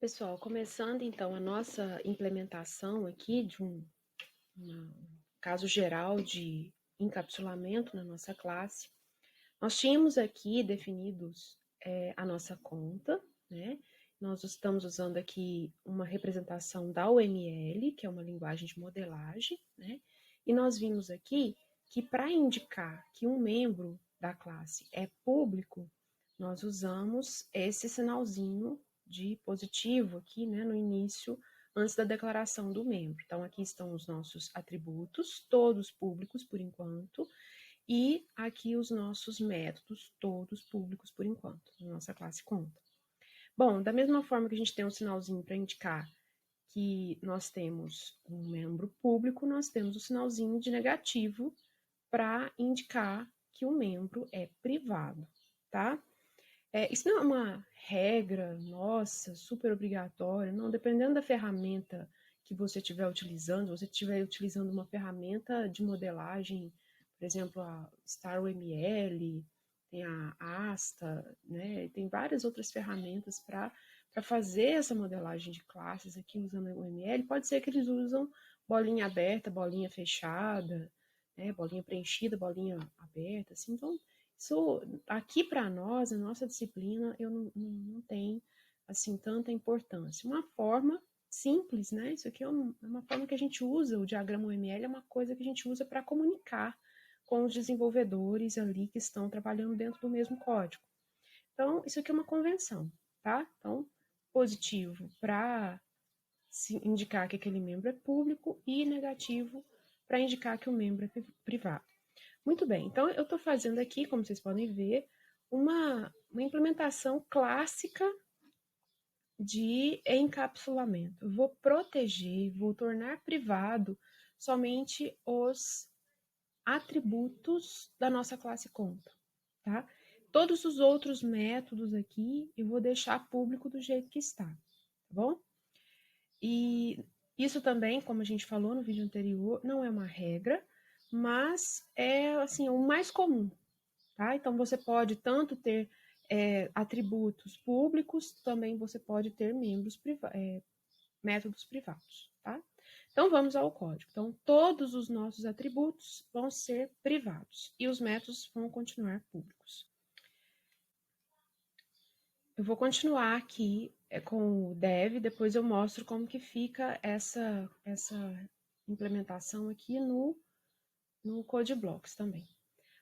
Pessoal, começando então a nossa implementação aqui de um caso geral de encapsulamento na nossa classe, nós tínhamos aqui definidos a nossa conta, né? Nós estamos usando aqui uma representação da UML, que é uma linguagem de modelagem, né? E nós vimos aqui que para indicar que um membro da classe é público, nós usamos esse sinalzinho de positivo aqui, né, no início, antes da declaração do membro. Então, aqui estão os nossos atributos, todos públicos por enquanto, e aqui os nossos métodos, todos públicos por enquanto, na nossa classe conta. Bom, da mesma forma que a gente tem um sinalzinho para indicar que nós temos um membro público, nós temos o sinalzinho de negativo para indicar que o membro é privado, tá? Isso não é uma regra, nossa, super obrigatória, não, dependendo da ferramenta que você estiver utilizando, se você estiver utilizando uma ferramenta de modelagem, por exemplo, a StarML, tem a Asta, né, tem várias outras ferramentas para fazer essa modelagem de classes aqui usando o ML, pode ser que eles usam bolinha aberta, bolinha fechada, né, bolinha preenchida, bolinha aberta, assim, então isso aqui para nós, a nossa disciplina, eu não tem assim tanta importância. Uma forma simples, né? Isso aqui é uma forma que a gente usa, o diagrama UML é uma coisa que a gente usa para comunicar com os desenvolvedores ali que estão trabalhando dentro do mesmo código. Então, isso aqui é uma convenção, tá? Então, positivo para indicar que aquele membro é público e negativo para indicar que o membro é privado. Muito bem, então eu estou fazendo aqui, como vocês podem ver, uma implementação clássica de encapsulamento. Vou proteger, vou tornar privado somente os atributos da nossa classe conta, tá? Todos os outros métodos aqui eu vou deixar público do jeito que está, tá bom? E isso também, como a gente falou no vídeo anterior, não é uma regra, mas é assim, o mais comum, tá? Então você pode tanto ter atributos públicos, também você pode ter métodos privados, tá? Então vamos ao código. Então todos os nossos atributos vão ser privados e os métodos vão continuar públicos. Eu vou continuar aqui com o dev, depois eu mostro como que fica essa implementação aqui no CodeBlocks também.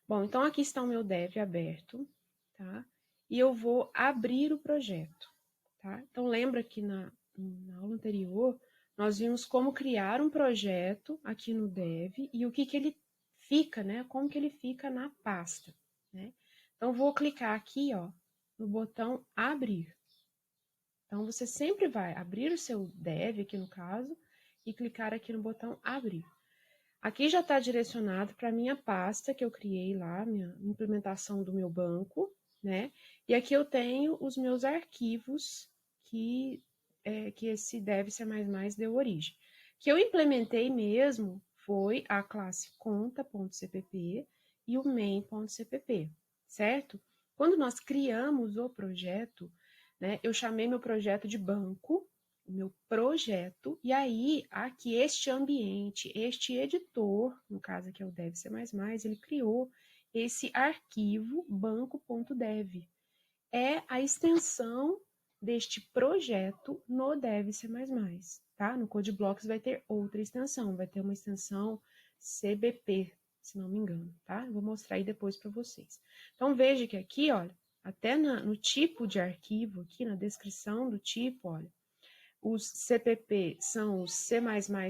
Bom, então aqui está o meu dev aberto, tá? E eu vou abrir o projeto, tá? Então lembra que na aula anterior nós vimos como criar um projeto aqui no dev e o que ele fica, né? Como que ele fica na pasta, né? Então vou clicar aqui, ó, no botão abrir. Então você sempre vai abrir o seu dev aqui no caso e clicar aqui no botão abrir. Aqui já está direcionado para a minha pasta que eu criei lá, minha implementação do meu banco, né? E aqui eu tenho os meus arquivos que esse dev C++ deu origem. Que eu implementei mesmo foi a classe conta.cpp e o main.cpp, certo? Quando nós criamos o projeto, né, eu chamei meu projeto de banco, o meu projeto, e aí aqui este ambiente, este editor, no caso aqui é o dev C++, ele criou esse arquivo banco.dev. É a extensão deste projeto no dev C++, tá? No CodeBlocks vai ter outra extensão, vai ter uma extensão CBP, se não me engano, tá? Eu vou mostrar aí depois para vocês. Então veja que aqui, olha, até no tipo de arquivo, aqui na descrição do tipo, olha, os CPP são os C++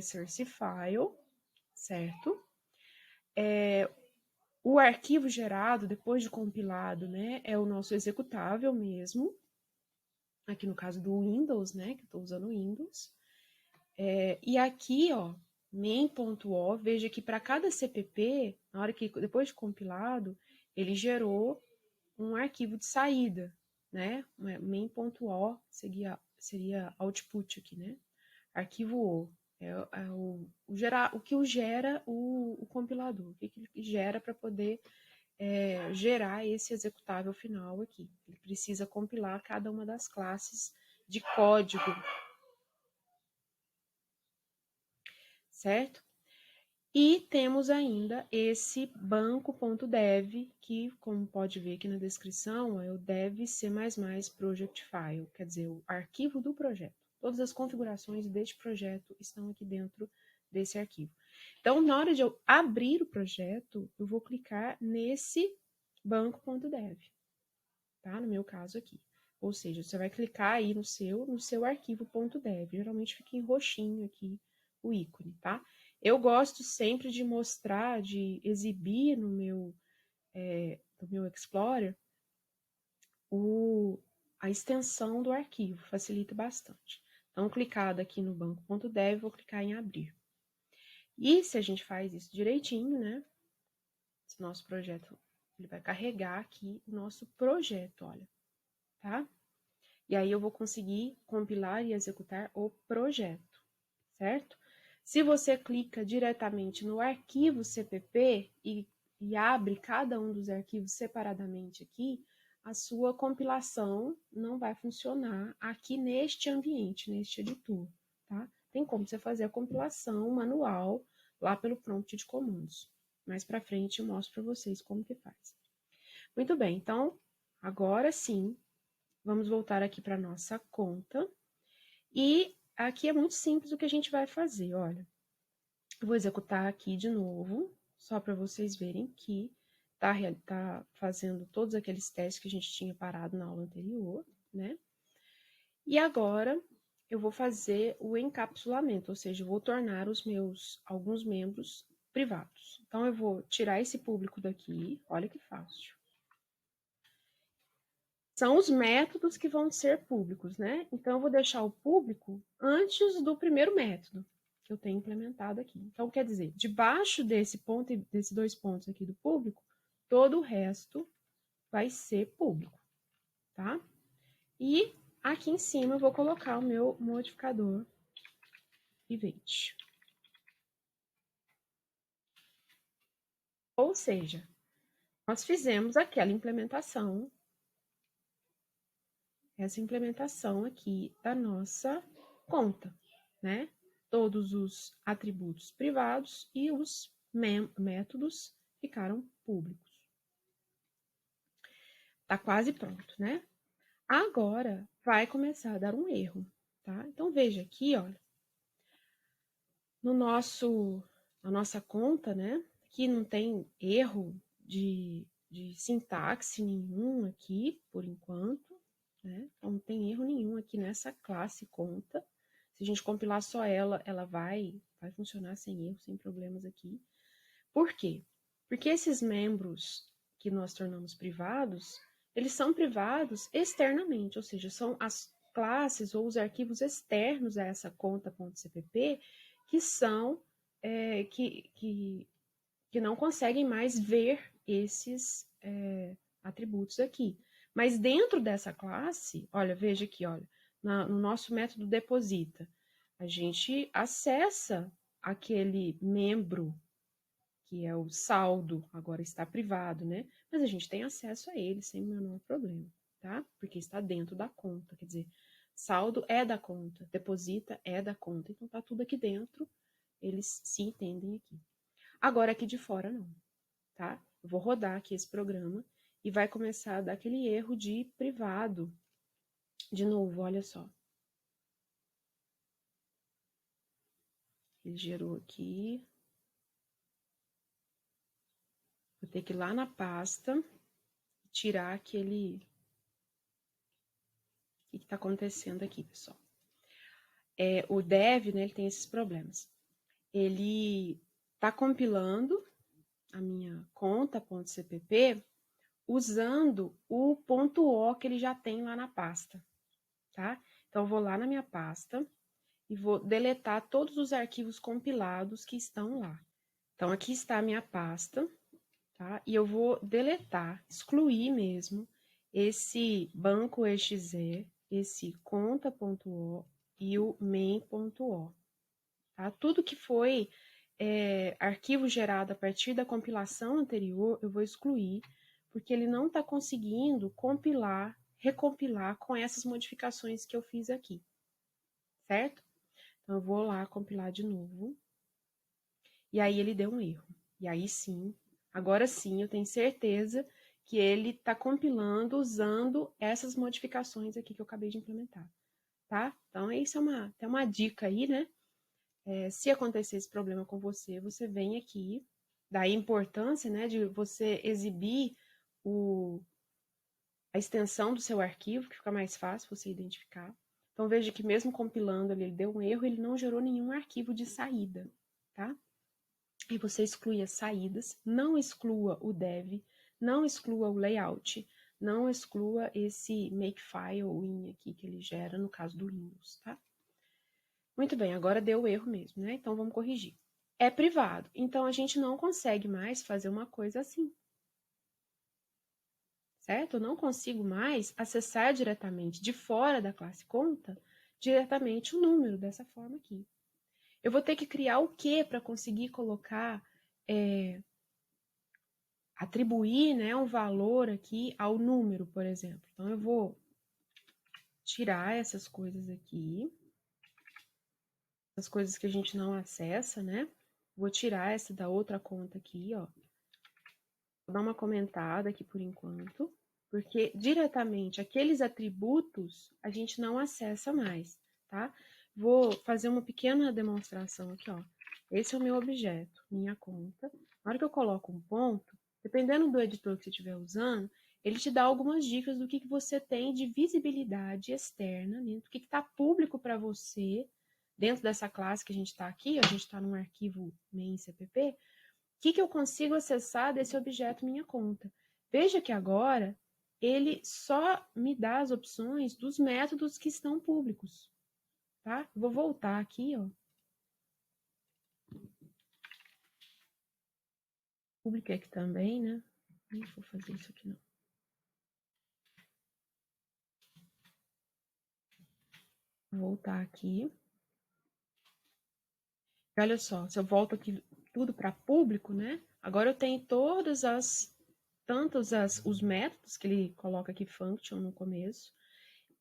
source file, certo? O arquivo gerado, depois de compilado, né, é o nosso executável mesmo. Aqui no caso do Windows, né, que eu estou usando o Windows. E aqui, ó, main.o, veja que para cada CPP, na hora que, depois de compilado, ele gerou um arquivo de saída, né? Main.o seria output aqui, né? Arquivo O. O que o gera o compilador, o que ele gera para poder gerar esse executável final aqui. Ele precisa compilar cada uma das classes de código, certo? E temos ainda esse banco.dev, que, como pode ver aqui na descrição, é o dev C++ project file, quer dizer, o arquivo do projeto. Todas as configurações deste projeto estão aqui dentro desse arquivo. Então, na hora de eu abrir o projeto, eu vou clicar nesse banco.dev, tá? No meu caso aqui. Ou seja, você vai clicar aí no seu arquivo.dev. Geralmente fica em roxinho aqui o ícone, tá? Eu gosto sempre de mostrar, de exibir no meu Explorer a extensão do arquivo, facilita bastante. Então, clicado aqui no banco.dev, vou clicar em abrir. E se a gente faz isso direitinho, né? Esse nosso projeto, ele vai carregar aqui o nosso projeto, olha, tá? E aí eu vou conseguir compilar e executar o projeto, certo? Se você clica diretamente no arquivo CPP e abre cada um dos arquivos separadamente aqui, a sua compilação não vai funcionar aqui neste ambiente, neste editor, tá? Tem como você fazer a compilação manual lá pelo prompt de comandos. Mais para frente eu mostro para vocês como que faz. Muito bem, então, agora sim, vamos voltar aqui para nossa conta. E aqui é muito simples o que a gente vai fazer, olha. Eu vou executar aqui de novo, só para vocês verem que tá fazendo todos aqueles testes que a gente tinha parado na aula anterior, né? E agora eu vou fazer o encapsulamento, ou seja, eu vou tornar alguns membros privados. Então, eu vou tirar esse público daqui, olha que fácil. São os métodos que vão ser públicos, né? Então, eu vou deixar o público antes do primeiro método que eu tenho implementado aqui. Então, quer dizer, debaixo desse ponto e desses dois pontos aqui do público, todo o resto vai ser público, tá? E aqui em cima eu vou colocar o meu modificador event. Ou seja, nós fizemos aquela implementação, essa implementação aqui da nossa conta, né? Todos os atributos privados e os métodos ficaram públicos. Tá quase pronto, né? Agora vai começar a dar um erro, tá? Então veja aqui, olha, na nossa conta, né? Aqui não tem erro de sintaxe nenhum aqui, por enquanto, né? Então não tem erro nenhum aqui nessa classe conta. Se a gente compilar só ela vai funcionar sem erro, sem problemas aqui. Por quê? Porque esses membros que nós tornamos privados, eles são privados externamente, ou seja, são as classes ou os arquivos externos a essa conta.cpp que são que não conseguem mais ver esses atributos aqui. Mas dentro dessa classe, olha, veja aqui, olha, no nosso método deposita, a gente acessa aquele membro que é o saldo, agora está privado, né? Mas a gente tem acesso a ele sem o menor problema, tá? Porque está dentro da conta, quer dizer, saldo é da conta, deposita é da conta, então tá tudo aqui dentro, eles se entendem aqui. Agora aqui de fora não, tá? Eu vou rodar aqui esse programa e vai começar a dar aquele erro de privado. De novo, olha só. Ele gerou aqui. Vou ter que ir lá na pasta e tirar aquele... O que está acontecendo aqui, pessoal? O dev, né, ele tem esses problemas. Ele está compilando a minha conta.cpp usando o .o que ele já tem lá na pasta, tá? Então, eu vou lá na minha pasta e vou deletar todos os arquivos compilados que estão lá. Então, aqui está a minha pasta, tá? E eu vou deletar, excluir mesmo, esse banco exe, esse conta.o e o main.o. Tá? Tudo que foi arquivo gerado a partir da compilação anterior, eu vou excluir, porque ele não está conseguindo compilar recompilar com essas modificações que eu fiz aqui, certo? Então, eu vou lá compilar de novo. E aí ele deu um erro. E aí sim, agora sim, eu tenho certeza que ele está compilando usando essas modificações aqui que eu acabei de implementar, tá? Então, isso é até uma dica aí, né? Se acontecer esse problema com você, você vem aqui, daí a importância, né, de você exibir a extensão do seu arquivo, que fica mais fácil você identificar. Então, veja que mesmo compilando ele deu um erro, ele não gerou nenhum arquivo de saída, tá? E você exclui as saídas, não exclua o dev, não exclua o layout, não exclua esse makefile win aqui que ele gera no caso do Windows, tá? Muito bem, agora deu erro mesmo, né? Então vamos corrigir. É privado, então a gente não consegue mais fazer uma coisa assim. Certo? Eu não consigo mais acessar diretamente de fora da classe conta, diretamente o número dessa forma aqui. Eu vou ter que criar o que para conseguir colocar, atribuir, né, um valor aqui ao número, por exemplo. Então, eu vou tirar essas coisas aqui, as coisas que a gente não acessa, né? Vou tirar essa da outra conta aqui, ó. Vou dar uma comentada aqui por enquanto, porque diretamente aqueles atributos a gente não acessa mais, tá? Vou fazer uma pequena demonstração aqui, ó. Esse é o meu objeto, minha conta. Na hora que eu coloco um ponto, dependendo do editor que você estiver usando, ele te dá algumas dicas do que você tem de visibilidade externa, né? Do que está público para você dentro dessa classe que a gente está aqui. A gente está num arquivo main cpp. O que eu consigo acessar desse objeto minha conta? Veja que agora ele só me dá as opções dos métodos que estão públicos, tá? Vou voltar aqui, ó. Publiquei aqui também, né? Não vou fazer isso aqui, não. Vou voltar aqui. E olha só, se eu volto aqui tudo para público, né? Agora eu tenho todas os métodos que ele coloca aqui function no começo,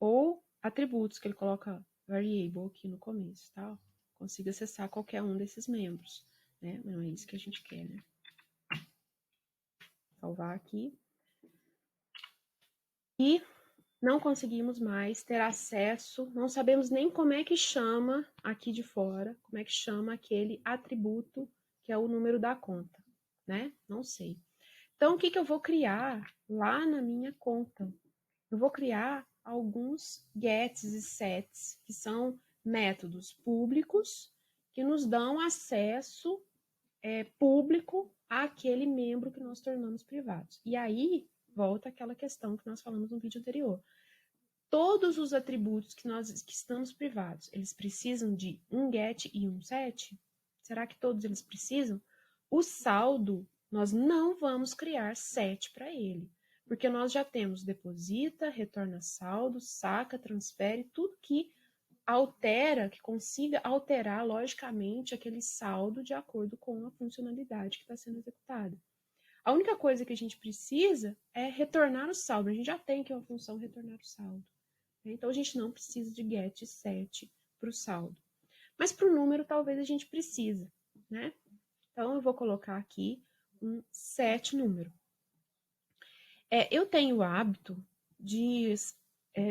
ou atributos que ele coloca variable aqui no começo, tá? Consigo acessar qualquer um desses membros, né? Mas não é isso que a gente quer, né? Salvar aqui. E não conseguimos mais ter acesso, não sabemos nem como é que chama aqui de fora, como é que chama aquele atributo que é o número da conta, né? Não sei. Então, o que eu vou criar lá na minha conta? Eu vou criar alguns gets e sets, que são métodos públicos que nos dão acesso público àquele membro que nós tornamos privados. E aí, volta aquela questão que nós falamos no vídeo anterior. Todos os atributos que estamos privados, eles precisam de um get e um set? Será que todos eles precisam? O saldo, nós não vamos criar set para ele, porque nós já temos deposita, retorna saldo, saca, transfere, tudo que altera, que consiga alterar logicamente aquele saldo de acordo com a funcionalidade que está sendo executada. A única coisa que a gente precisa é retornar o saldo. A gente já tem aqui uma função retornar o saldo. Então, a gente não precisa de get e set para o saldo. Mas para o número, talvez a gente precisa, né? Então, eu vou colocar aqui um set número. Eu tenho o hábito de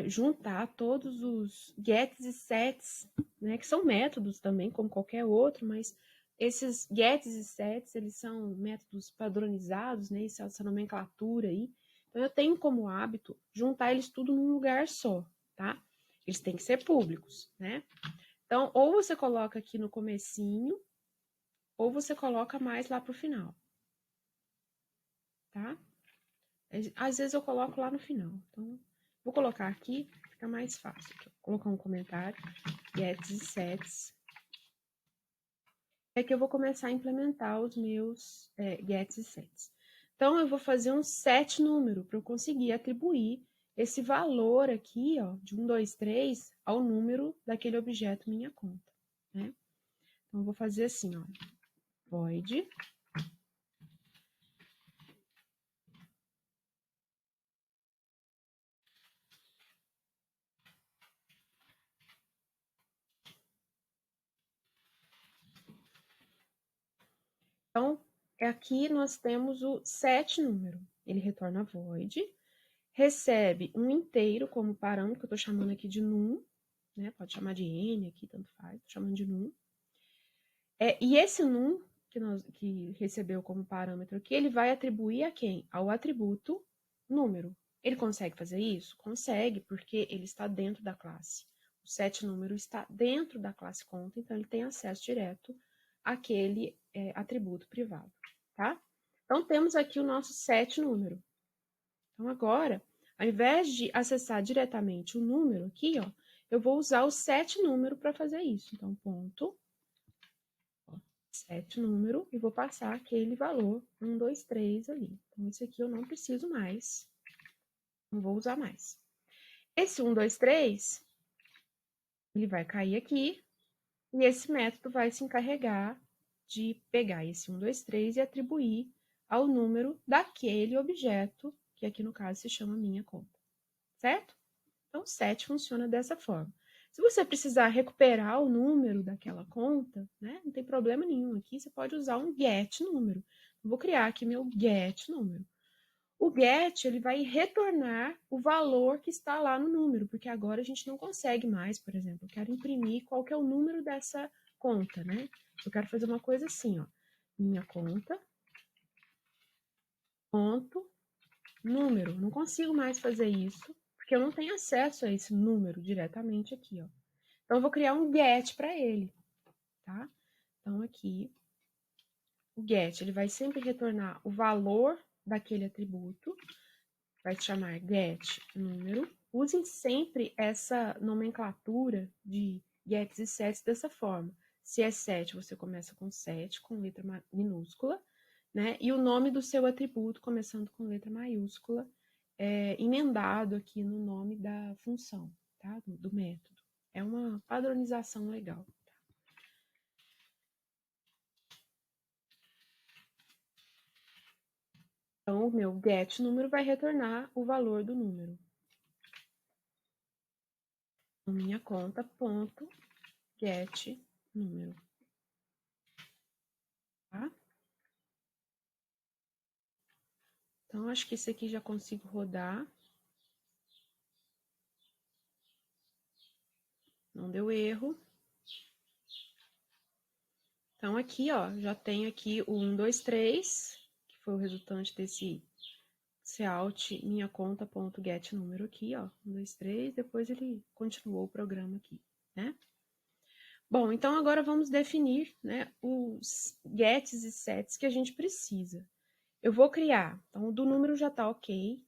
juntar todos os gets e sets, né? Que são métodos também, como qualquer outro, mas esses gets e sets, eles são métodos padronizados, né? Essa nomenclatura aí. Então, eu tenho como hábito juntar eles tudo num lugar só, tá? Eles têm que ser públicos, né? Então, ou você coloca aqui no comecinho, ou você coloca mais lá pro final, tá? Às vezes eu coloco lá no final. Então, vou colocar aqui, fica mais fácil. Vou colocar um comentário, gets e sets. É que eu vou começar a implementar os meus gets e sets. Então, eu vou fazer um set número para eu conseguir atribuir esse valor aqui, ó, de 1, 2, 3, ao número daquele objeto minha conta, né? Então, eu vou fazer assim, ó, void aqui nós temos o set número. Ele retorna void, recebe um inteiro como parâmetro, que eu estou chamando aqui de num, né? Pode chamar de n aqui, tanto faz, estou chamando de num. E esse num que recebeu como parâmetro aqui, ele vai atribuir a quem? Ao atributo número. Ele consegue fazer isso? Consegue, porque ele está dentro da classe. O set número está dentro da classe conta, então ele tem acesso direto àquele atributo privado, tá? Então, temos aqui o nosso set número. Então, agora, ao invés de acessar diretamente o número aqui, ó, eu vou usar o set número para fazer isso. Então, ponto, set número, e vou passar aquele valor 1, 2, 3 ali. Então, esse aqui eu não preciso mais, não vou usar mais. Esse 1, 2, 3, ele vai cair aqui, e esse método vai se encarregar de pegar esse 1, 2, 3 e atribuir ao número daquele objeto, que aqui no caso se chama minha conta, certo? Então, set funciona dessa forma. Se você precisar recuperar o número daquela conta, né, não tem problema nenhum aqui, você pode usar um get número. Eu vou criar aqui meu get número. O get, ele vai retornar o valor que está lá no número, porque agora a gente não consegue mais, por exemplo, eu quero imprimir qual que é o número dessa conta, né? Eu quero fazer uma coisa assim, ó, minha conta, ponto, número. Não consigo mais fazer isso, porque eu não tenho acesso a esse número diretamente aqui, ó. Então, eu vou criar um get para ele, tá? Então, aqui, o get, ele vai sempre retornar o valor daquele atributo, vai se chamar get número. Usem sempre essa nomenclatura de gets e sets dessa forma. Se é set, você começa com set, com letra minúscula, né? E o nome do seu atributo, começando com letra maiúscula, emendado aqui no nome da função, tá? Do método. É uma padronização legal. Então, o meu get número vai retornar o valor do número. Minha conta, ponto, get número. Tá? Então, acho que esse aqui já consigo rodar. Não deu erro. Então, aqui, ó, já tenho aqui o 1, 2, 3, que foi o resultante desse cout minha conta.get número aqui, ó. 1, 2, 3, depois ele continuou o programa aqui, né? Bom, então agora vamos definir, né, os gets e sets que a gente precisa. Eu vou criar, então o do número já tá ok,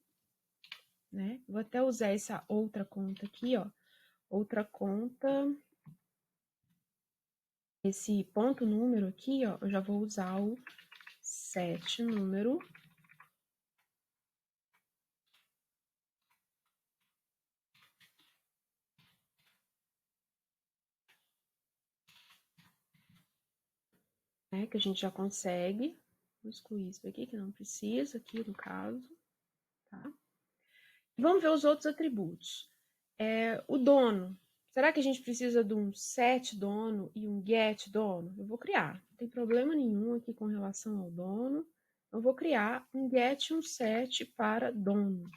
né? Vou até usar essa outra conta aqui, ó. Outra conta, esse ponto número aqui, ó, eu já vou usar o set número. Né, que a gente já consegue. Vou excluir isso aqui, que não precisa, aqui no caso, tá? Vamos ver os outros atributos. O dono. Será que a gente precisa de um set dono e um get dono? Eu vou criar. Não tem problema nenhum aqui com relação ao dono. Eu vou criar um get e um set para dono.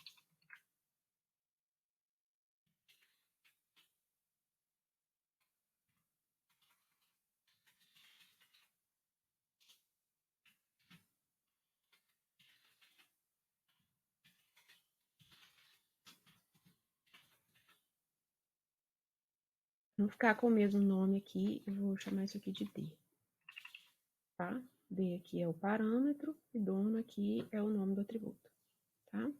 Não ficar com o mesmo nome aqui, eu vou chamar isso aqui de D. Tá? D aqui é o parâmetro e dono aqui é o nome do atributo. Tá?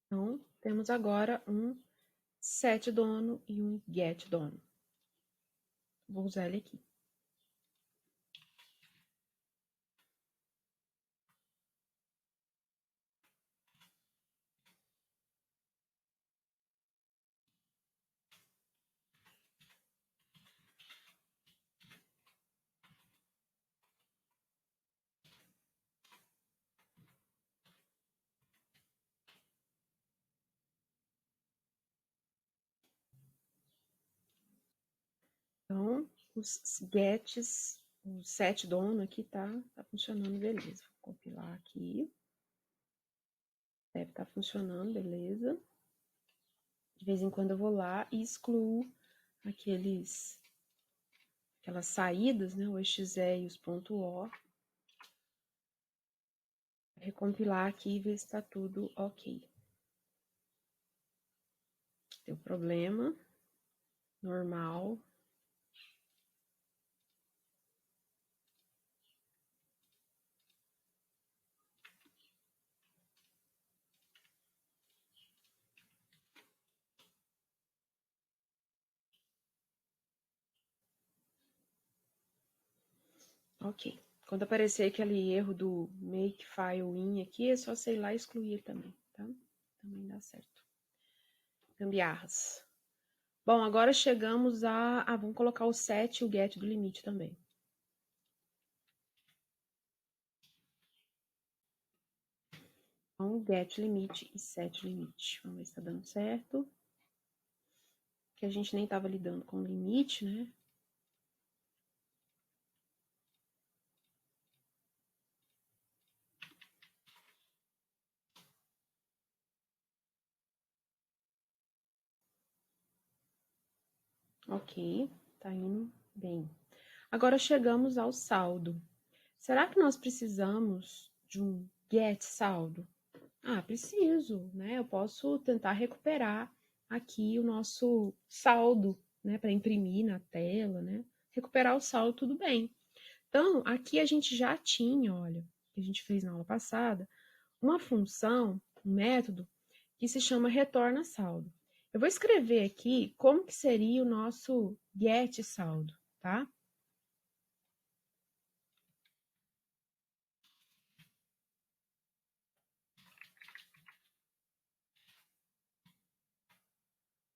Então, temos agora um set dono e um get dono. Vou usar ele aqui. Então, os gets, o set dono aqui tá funcionando, beleza. Vou compilar aqui. Deve estar funcionando, beleza. De vez em quando eu vou lá e excluo aquelas saídas, né? O exe e os .o. Recompilar aqui e ver se está tudo ok. Deu problema. Normal. Ok. Quando aparecer aquele erro do make file in aqui, é só sei lá e excluir também, tá? Também dá certo. Gambiarras. Bom, agora chegamos vamos colocar o set e o get do limite também. Então, get limite e set limite. Vamos ver se tá dando certo. Que a gente nem estava lidando com o limite, né? Ok, tá indo bem. Agora chegamos ao saldo. Será que nós precisamos de um get saldo? Ah, preciso, né? Eu posso tentar recuperar aqui o nosso saldo, né? Para imprimir na tela, né? Recuperar o saldo, tudo bem. Então, aqui a gente já tinha, olha, que a gente fez na aula passada, uma função, um método, que se chama retorna saldo. Eu vou escrever aqui como que seria o nosso get saldo, tá?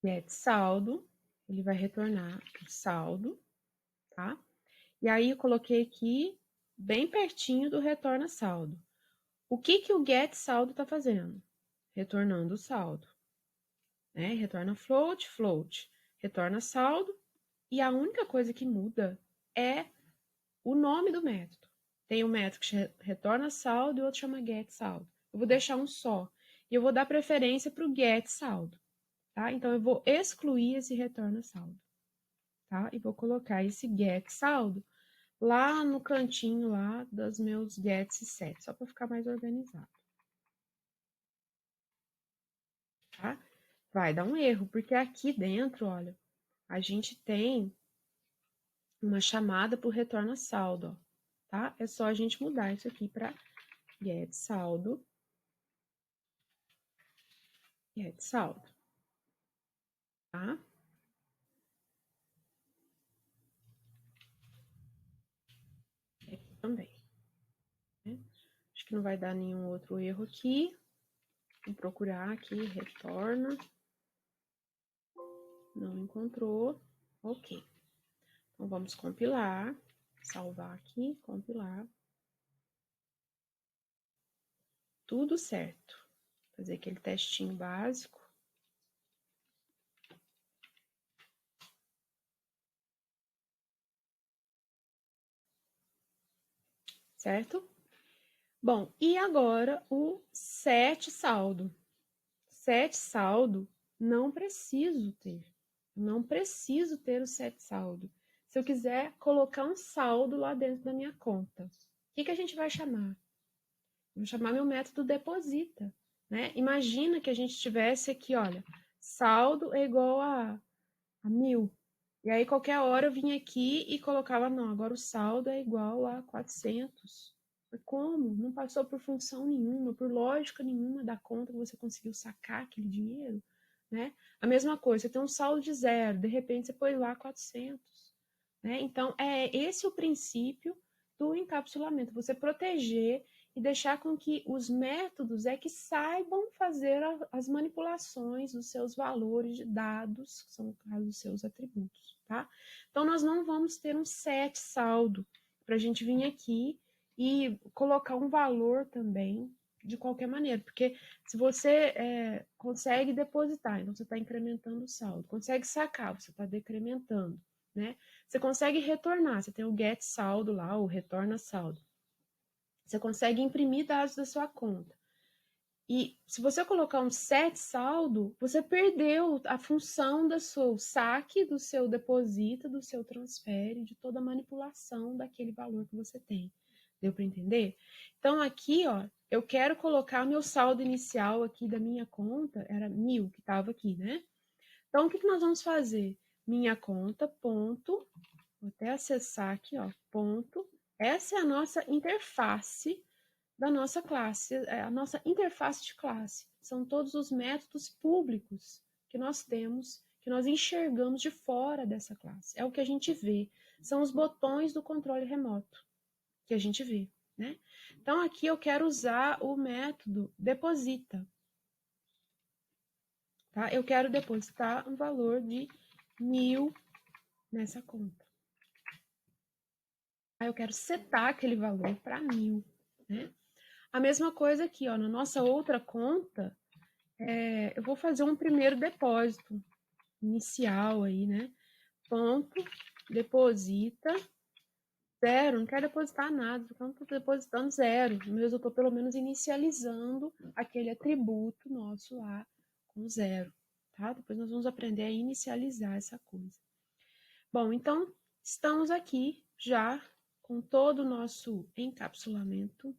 Get saldo, ele vai retornar o saldo, tá? E aí eu coloquei aqui bem pertinho do retorna saldo. O que que o get saldo está fazendo? Retornando o saldo, né? Retorna float, float, retorna saldo, e a única coisa que muda é o nome do método. Tem um método que retorna saldo e outro chama get saldo. Eu vou deixar um só. E eu vou dar preferência para o get saldo, tá? Então, eu vou excluir esse retorna saldo, tá? E vou colocar esse get saldo lá no cantinho lá dos meus gets e sets, só para ficar mais organizado, tá? Vai dar um erro, porque aqui dentro, olha, a gente tem uma chamada por retorna saldo, ó, tá? É só a gente mudar isso aqui para get saldo, tá? Aqui também, né? Acho que não vai dar nenhum outro erro aqui. Vou procurar aqui, retorna. Não encontrou. Ok. Então, vamos compilar. Salvar aqui, compilar. Tudo certo. Fazer aquele testinho básico. Certo? Bom, e agora o set saldo. Set saldo não preciso ter. Não preciso ter o set saldo. Se eu quiser colocar um saldo lá dentro da minha conta, o que a gente vai chamar? Vou chamar meu método deposita, né? Imagina que a gente tivesse aqui, olha, saldo é igual a 1.000. E aí, qualquer hora eu vinha aqui e colocava, não, agora o saldo é igual a 400. Como? Não passou por função nenhuma, por lógica nenhuma da conta que você conseguiu sacar aquele dinheiro, né? A mesma coisa, você tem um saldo de 0, de repente você põe lá 400, né? Então, é esse o princípio do encapsulamento, você proteger e deixar com que os métodos é que saibam fazer as manipulações dos seus valores de dados, que são, no caso, os seus atributos, tá? Então, nós não vamos ter um set saldo para a gente vir aqui e colocar um valor também de qualquer maneira, porque se você consegue depositar, então você está incrementando o saldo, consegue sacar, você está decrementando, né? Você consegue retornar, você tem o get saldo lá, o retorna saldo. Você consegue imprimir dados da sua conta. E se você colocar um set saldo, você perdeu a função do seu saque, do seu deposita, do seu transfere, de toda a manipulação daquele valor que você tem. Deu para entender? Então aqui, ó, eu quero colocar meu saldo inicial aqui da minha conta, era 1.000 que estava aqui, né? Então o que nós vamos fazer? Minha conta, ponto, vou até acessar aqui, ó, ponto. Essa é a nossa interface da nossa classe, a nossa interface de classe. São todos os métodos públicos que nós temos, que nós enxergamos de fora dessa classe. É o que a gente vê. São os botões do controle remoto que a gente vê, né? Então, aqui eu quero usar o método deposita. Tá? Eu quero depositar um valor de 1.000 nessa conta. Aí eu quero setar aquele valor para 1.000, né? A mesma coisa aqui, ó, na nossa outra conta, eu vou fazer um primeiro depósito inicial aí, né? Ponto, deposita, 0, não quero depositar nada, porque eu não estou depositando 0, mas eu estou pelo menos inicializando aquele atributo nosso lá com 0, tá? Depois nós vamos aprender a inicializar essa coisa. Bom, então, estamos aqui já com todo o nosso encapsulamento.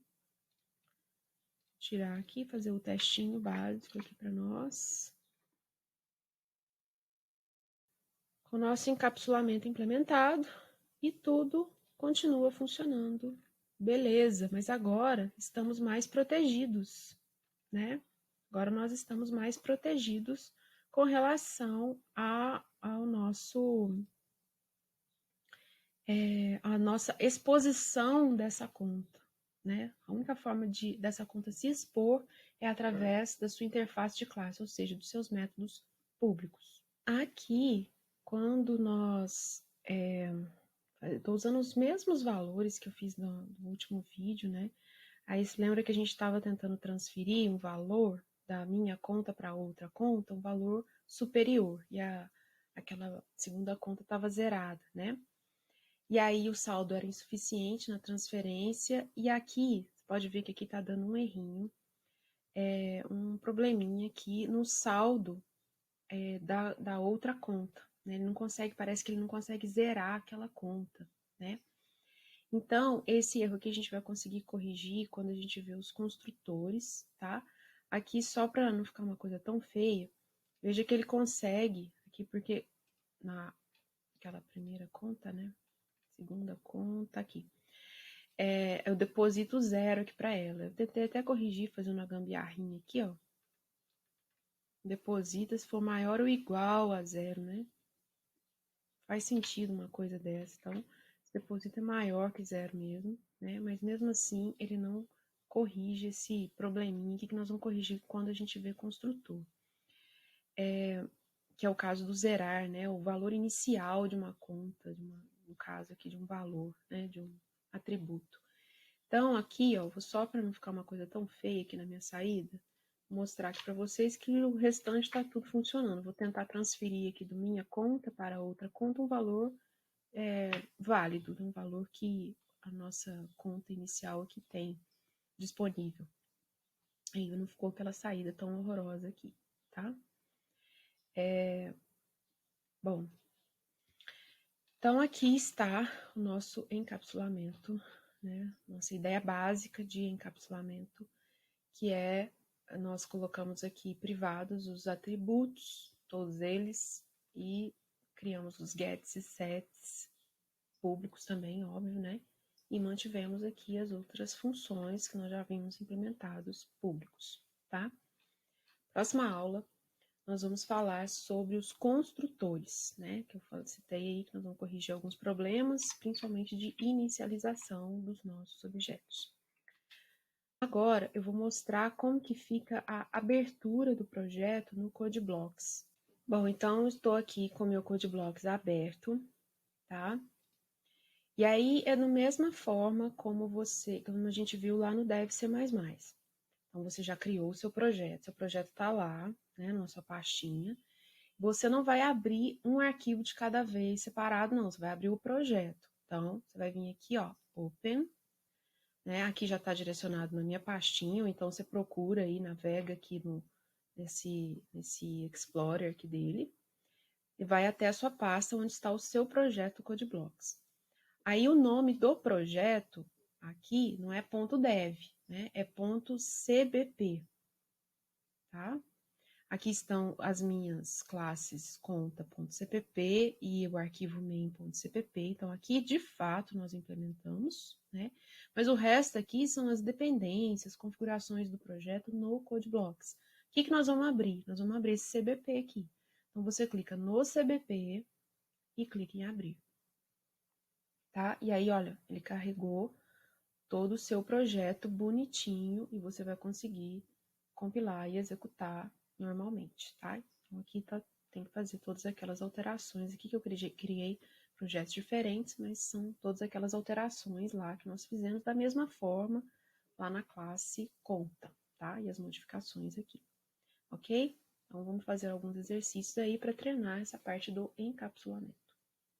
Tirar aqui, fazer o testinho básico aqui para nós. Com o nosso encapsulamento implementado e tudo continua funcionando. Beleza, mas agora estamos mais protegidos, né? Agora nós estamos mais protegidos com relação ao nosso a nossa exposição dessa conta, né? A única forma dessa conta se expor é através da sua interface de classe, ou seja, dos seus métodos públicos. Aqui, quando nós... estou usando os mesmos valores que eu fiz no último vídeo, né? Aí se lembra que a gente estava tentando transferir um valor da minha conta para outra conta, um valor superior, e aquela segunda conta estava zerada, né? E aí o saldo era insuficiente na transferência, e aqui, você pode ver que aqui está dando um errinho, um probleminha aqui no saldo da outra conta, né? Ele não consegue, parece que ele não consegue zerar aquela conta, né? Então, esse erro aqui a gente vai conseguir corrigir quando a gente vê os construtores, tá? Aqui, só para não ficar uma coisa tão feia, veja que ele consegue, aqui porque naquela primeira conta, né? Segunda conta, aqui. Eu deposito 0 aqui para ela. Eu tentei até corrigir, fazendo uma gambiarrinha aqui, ó. Deposita se for maior ou igual a 0, né? Faz sentido uma coisa dessa. Então, esse depósito é maior que 0 mesmo, né? Mas mesmo assim, ele não corrige esse probleminha aqui que nós vamos corrigir quando a gente vê construtor. Que é o caso do zerar, né? O valor inicial de uma conta, no caso aqui de um valor, né? De um atributo. Então, aqui, ó, só para não ficar uma coisa tão feia aqui na minha saída, vou mostrar aqui para vocês que o restante está tudo funcionando. Vou tentar transferir aqui da minha conta para outra conta um valor válido, um valor que a nossa conta inicial aqui tem disponível. Ainda não ficou aquela saída tão horrorosa aqui, tá? Bom, então aqui está o nosso encapsulamento, né? Nossa ideia básica de encapsulamento, que nós colocamos aqui privados os atributos, todos eles, e criamos os gets e sets públicos também, óbvio, né? E mantivemos aqui as outras funções que nós já vimos implementados públicos, tá? Próxima aula, nós vamos falar sobre os construtores, né? Que eu citei aí, que nós vamos corrigir alguns problemas, principalmente de inicialização dos nossos objetos. Agora, eu vou mostrar como que fica a abertura do projeto no CodeBlocks. Bom, então, estou aqui com o meu CodeBlocks aberto, tá? E aí, é da mesma forma como a gente viu lá no Dev C++. Então, você já criou o seu projeto está lá, né, na sua pastinha. você não vai abrir um arquivo de cada vez separado, não. Você vai abrir o projeto. Então, você vai vir aqui, ó, Open, né? Aqui já está direcionado na minha pastinha, ou então você procura aí, navega aqui nesse Explorer aqui dele, e vai até a sua pasta onde está o seu projeto CodeBlocks. Aí o nome do projeto aqui não é .dev, né? É .cbp, tá? Aqui estão as minhas classes conta.cpp e o arquivo main.cpp. Então, aqui, de fato, nós implementamos, né? Mas o resto aqui são as dependências, configurações do projeto no CodeBlocks. O que nós vamos abrir? Nós vamos abrir esse CBP aqui. Então, você clica no CBP e clica em abrir. Tá? E aí, olha, ele carregou todo o seu projeto bonitinho e você vai conseguir compilar e executar normalmente, tá? Então, aqui tem que fazer todas aquelas alterações. Aqui que eu criei projetos diferentes, mas são todas aquelas alterações lá que nós fizemos da mesma forma lá na classe conta, tá? E as modificações aqui, ok? Então, vamos fazer alguns exercícios aí para treinar essa parte do encapsulamento.